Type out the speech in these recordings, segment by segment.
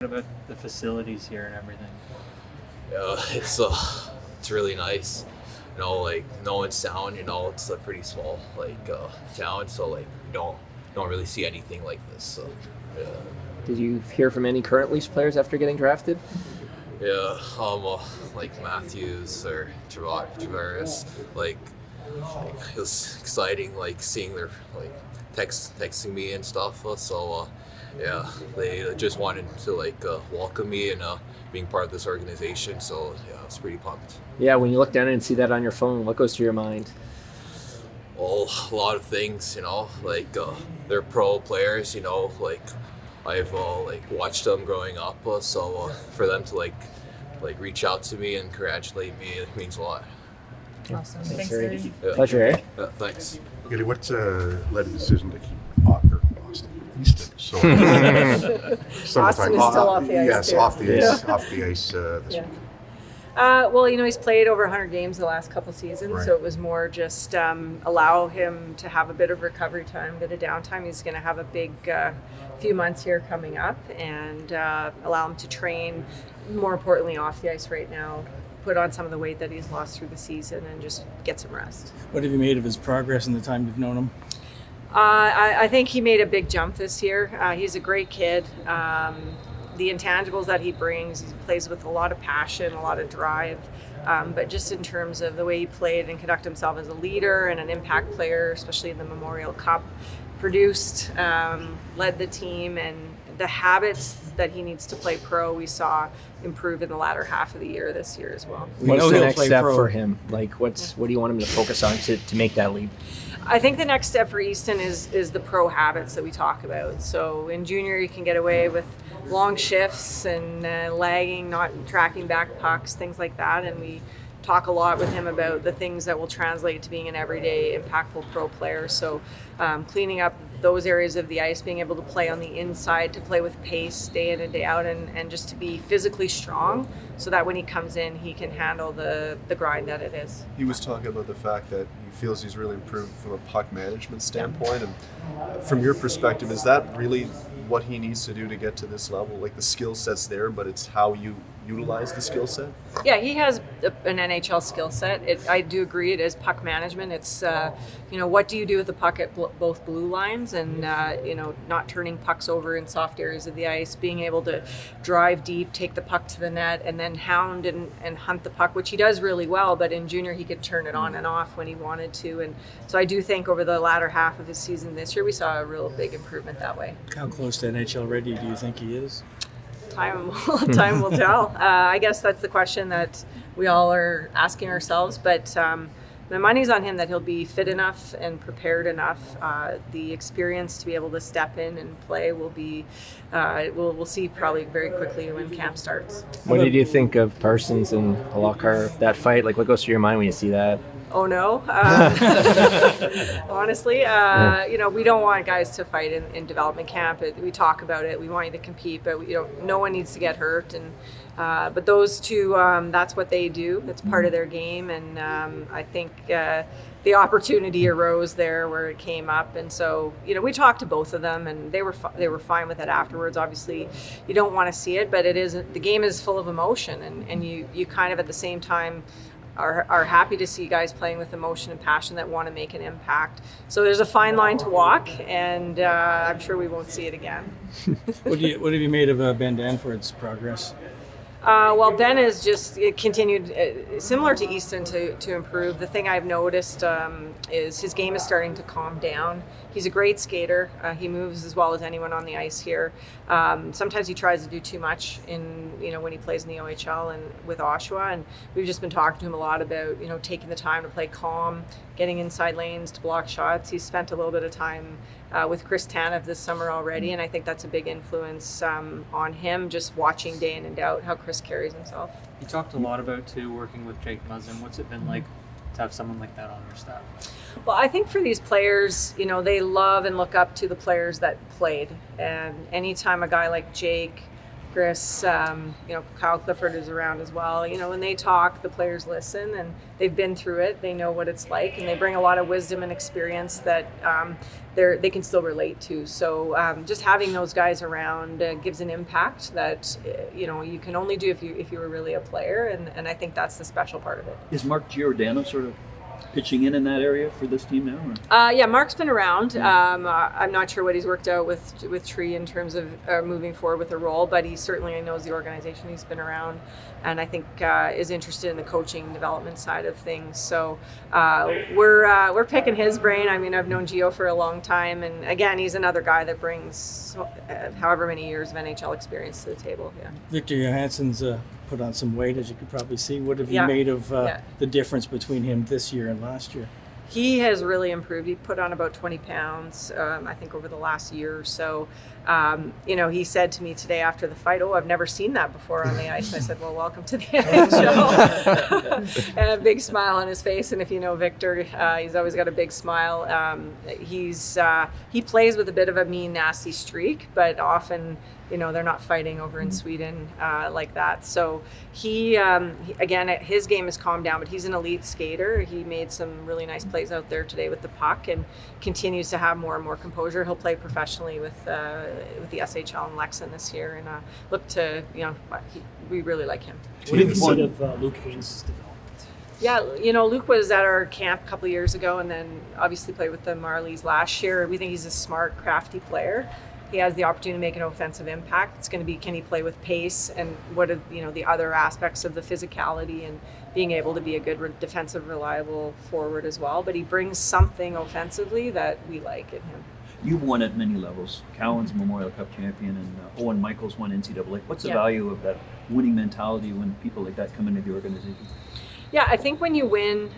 About the facilities here and everything. Yeah, it's really nice. Like no one's town. It's a pretty small town, so we don't really see anything like this. So yeah. Did you hear from any current Leafs players after getting drafted? Yeah, like Matthews or Tavares, it was exciting, seeing their texting me and stuff. So yeah, they just wanted to welcome me and being part of this organization. So yeah, I was pretty pumped. Yeah, when you look down and see that on your phone, what goes through your mind? Well, a lot of things, they're pro players. I've watched them growing up. So for them to reach out to me and congratulate me, it means a lot. Awesome. Thanks, Gary. Yeah. Pleasure, Eric. Thanks. Gary, what led the decision to keep Easton? So, Austin is still off the ice. Yes, too. off the ice this week. Well, he's played over 100 games the last couple seasons, Right. so it was more just allow him to have a bit of recovery time, a bit of downtime. He's going to have a big few months here coming up, and allow him to train, more importantly, off the ice right now, put on some of the weight that he's lost through the season, and just get some rest. What have you made of his progress in the time you've known him? I think he made a big jump this year. He's a great kid. The intangibles that he brings, he plays with a lot of passion, a lot of drive. But just in terms of the way he played and conducted himself as a leader and an impact player, especially in the Memorial Cup, produced, led the team, and the habits that he needs to play pro, we saw improve in the latter half of the year this year as well. What's know the he'll next play step pro. for him? What do you want him to focus on to make that leap? I think the next step for Easton is the pro habits that we talk about. So in junior, you can get away with long shifts and lagging, not tracking back pucks, things like that. And we talk a lot with him about the things that will translate to being an everyday impactful pro player. So cleaning up those areas of the ice, being able to play on the inside, to play with pace day in and day out, and just to be physically strong so that when he comes in, he can handle the grind that it is. He was talking about the fact that he feels he's really improved from a puck management standpoint. And from your perspective, is that really what he needs to do to get to this level? Like, the skill set's there, but it's how you utilize the skill set? Yeah, he has an NHL skill set. I do agree it is puck management. It's, what do you do with the puck at both blue lines, and, not turning pucks over in soft areas of the ice, being able to drive deep, take the puck to the net, and then hound and hunt the puck, which he does really well, but in junior he could turn it on and off when he wanted to. And so I do think over the latter half of his season this year, we saw a real big improvement that way. How close to NHL ready do you think he is? Time will tell. I guess that's the question that we all are asking ourselves. But the money's on him that he'll be fit enough and prepared enough. The experience to be able to step in and play will be. We'll see probably very quickly when camp starts. What did you think of Parsons and Halakar, that fight? What goes through your mind when you see that? Oh no! Honestly, we don't want guys to fight in development camp. We talk about it. We want you to compete, but no one needs to get hurt. And but those two, that's what they do. It's part of their game, and I think the opportunity arose there where it came up. And so we talked to both of them, and they were fine with it afterwards. Obviously, you don't want to see it, but the game is full of emotion, and you kind of at the same time are happy to see guys playing with emotion and passion that want to make an impact. So there's a fine line to walk, and I'm sure we won't see it again. What have you made of Ben Danforth's progress? Well, Ben has just continued, similar to Easton, to improve. The thing I've noticed is his game is starting to calm down. He's a great skater. He moves as well as anyone on the ice here. Sometimes he tries to do too much when he plays in the OHL and with Oshawa. And we've just been talking to him a lot about taking the time to play calm, getting inside lanes to block shots. He's spent a little bit of time with Chris Tanev this summer already, and I think that's a big influence on him, just watching day in and out how Chris carries himself. You talked a lot about, too, working with Jake Muzzin. What's it been like to have someone like that on your staff? Well, I think for these players, they love and look up to the players that played. And anytime a guy like Jake Chris, Kyle Clifford is around as well. When they talk, the players listen, and they've been through it. They know what it's like, and they bring a lot of wisdom and experience that they can still relate to. So just having those guys around gives an impact that you can only do if you were really a player, and I think that's the special part of it. Is Mark Giordano sort of pitching in that area for this team now? Or? Yeah, Mark's been around. I'm not sure what he's worked out with Tree in terms of moving forward with a role, but he certainly knows the organization. He's been around, and I think is interested in the coaching and development side of things. So we're picking his brain. I mean, I've known Gio for a long time, and again, he's another guy that brings however many years of NHL experience to the table. Yeah. Victor Johansson's put on some weight, as you could probably see. What have you Yeah. made of Yeah. the difference between him this year and last year? He has really improved. He put on about 20 pounds, I think, over the last year or so. He said to me today after the fight, "Oh, I've never seen that before on the ice." And I said, "Well, welcome to the NHL." And a big smile on his face. And if you know Victor, he's always got a big smile. He plays with a bit of a mean, nasty streak, but often, they're not fighting over in Sweden like that. So he again, his game has calmed down, but he's an elite skater. He made some really nice plays out there today with the puck and continues to have more and more composure. He'll play professionally with the SHL and Lexan this year, and look to, we really like him. What have you seen of Luke Haynes' development? Yeah, Luke was at our camp a couple of years ago, and then obviously played with the Marlies last year. We think he's a smart, crafty player. He has the opportunity to make an offensive impact. It's going to be, can he play with pace, and what are the other aspects of the physicality and being able to be a good defensive, reliable forward as well. But he brings something offensively that we like in him. You've won at many levels. Cowan's Memorial Cup champion, and Owen Michaels won NCAA. What's the Yeah. value of that winning mentality when people like that come into the organization? Yeah, I think when you win,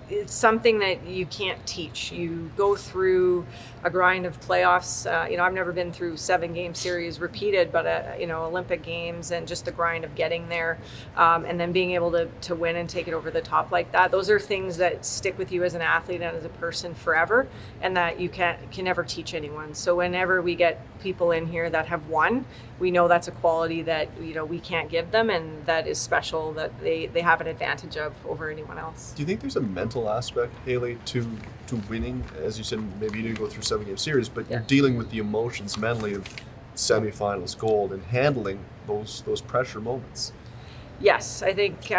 it's something that you can't teach. You go through a grind of playoffs. I've never been through 7-game series repeated, but Olympic games and just the grind of getting there, and then being able to win and take it over the top like that. Those are things that stick with you as an athlete and as a person forever, and that you can never teach anyone. So whenever we get people in here that have won, we know that's a quality that we can't give them, and that is special, that they have an advantage of over anyone else. Do you think there's a mental aspect, Haley, to winning? As you said, maybe you didn't go through 7-game series, but Yeah. you're dealing with the emotions mentally of semifinals gold and handling those pressure moments. Yes, I think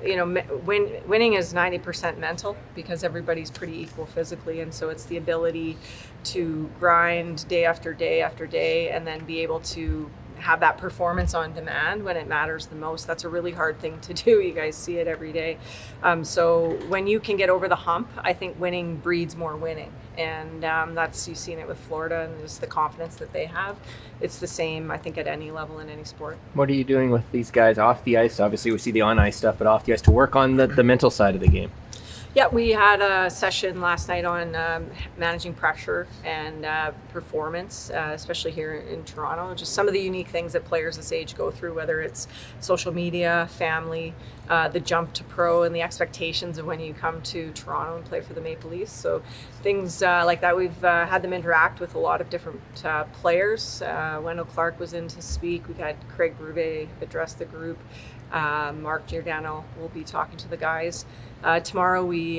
winning is 90% mental, because everybody's pretty equal physically, and so it's the ability to grind day after day after day, and then be able to have that performance on demand when it matters the most. That's a really hard thing to do. You guys see it every day. So when you can get over the hump, I think winning breeds more winning. And you've seen it with Florida, and just the confidence that they have. It's the same, I think, at any level in any sport. What are you doing with these guys off the ice? Obviously, we see the on-ice stuff, but off the ice to work on the mental side of the game. Yeah, we had a session last night on managing pressure and performance, especially here in Toronto. Just some of the unique things that players this age go through, whether it's social media, family, the jump to pro, and the expectations of when you come to Toronto and play for the Maple Leafs. So things like that. We've had them interact with a lot of different players. Wendell Clark was in to speak. We've had Craig Berube address the group. Mark Giordano will be talking to the guys. Tomorrow we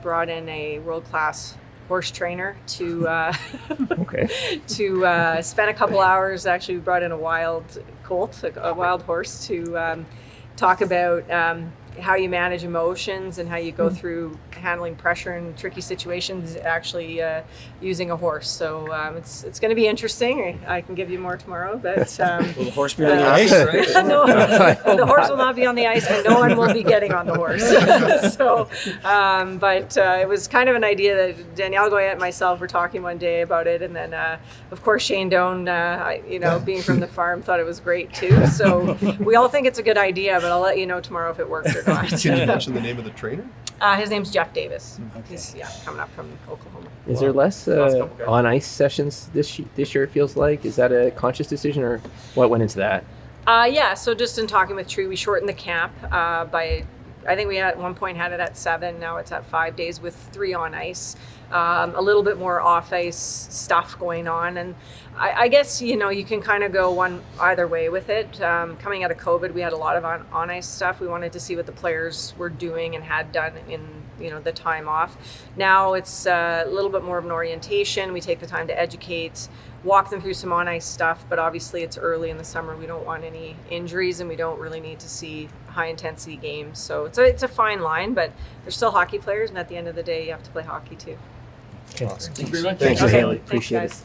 brought in a world-class horse trainer to to spend a couple hours. Actually, we brought in a wild colt, a wild horse, to talk about how you manage emotions and how you go through handling pressure in tricky situations, actually using a horse. So it's going to be interesting. I can give you more tomorrow, but Will the horse be on the ice? no, the horse will not be on the ice, and no one will be getting on the horse. So, but it was kind of an idea that Danielle Goyette and myself were talking one day about it, and then of course Shane Doan, being from the farm, thought it was great too. So we all think it's a good idea, but I'll let you know tomorrow if it works or not. Can you mention the name of the trainer? His name's Jeff Davis. He's coming up from Oklahoma. Is there less on-ice sessions this year, it feels like? Is that a conscious decision, or what went into that? So just in talking with Tree, we shortened the camp by, I think we at one point had it at 7, now it's at 5 days with 3 on ice. a little bit more off ice stuff going on. And I guess, you know, you can kind of go either way with it. Coming out of COVID, we had a lot of on ice stuff. We wanted to see what the players were doing and had done in, you know, the time off. Now it's a little bit more of an orientation. We take the time to educate, walk them through some on ice stuff, but obviously it's early in the summer. We don't want any injuries, and we don't really need to see high intensity games. So it's a fine line, but they're still hockey players, and at the end of the day, you have to play hockey too. Okay. Awesome. Thank you very much. Thank you, Okay, Haley. thanks, Appreciate it. guys.